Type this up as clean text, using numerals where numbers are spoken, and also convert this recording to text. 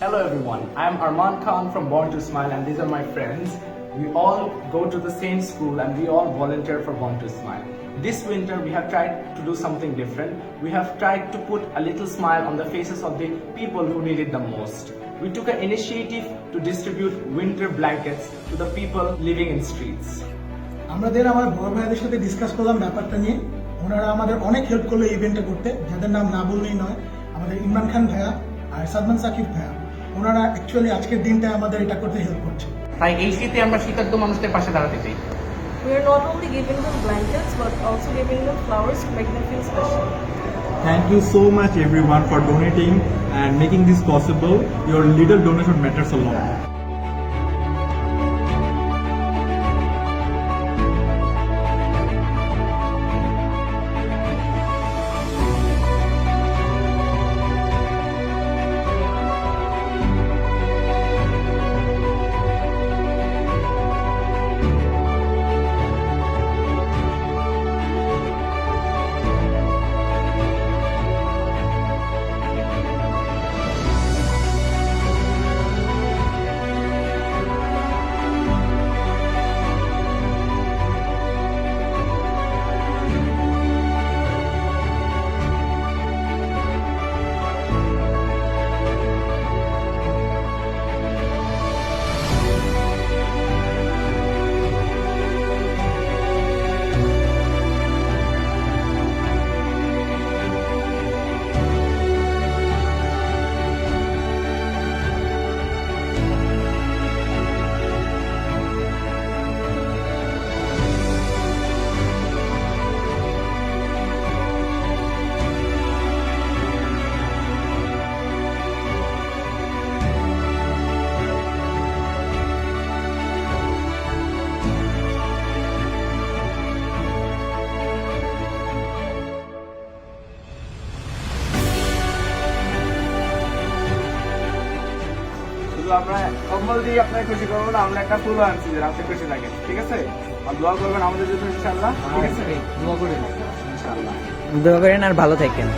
Hello everyone, I am Arman Khan from Born to Smile and these are my friends. We all go to the same school and we all volunteer for Born to Smile. This winter we have tried to do something different. We have tried to put a little smile on the faces of the people who need it the most. We took an initiative to distribute winter blankets to the people living in streets. আমাদের আমার বড় ভাইদের সাথে discuss করলাম ব্যাপারটা নিয়ে। ওনারা আমাদের অনেক হেল্প করলো এই ইভেন্টটা করতে, যাদের নাম না বললেই নয়। আমাদের ইমরান খান ভাইয়া আর সাদমান সাকিব ভাইয়া, ওনারা অ্যাকচুয়ালি আজকের দিনটা আমাদের এটা করতে হেল্প করছে। তাই এই শীতে আমরা শীতার্ত মানুষদের পাশে দাঁড়াতে চাই। We are not only giving them blankets but also giving them flowers to make them feel special. Thank you so much everyone for donating and making this possible. Your little donation matters a lot. আমরা কম্বল দিয়ে আপনাকে খুশি করবো না, আমরা একটা ফুল আনছি যেন আপনি খুশি লাগে, ঠিক আছে? আর দোয়া করবেন আমাদের জন্য ইনশাআল্লাহ, ঠিক আছে? দোয়া করেন ইনশাআল্লাহ। দোয়া করেন আর ভালো থাকেন।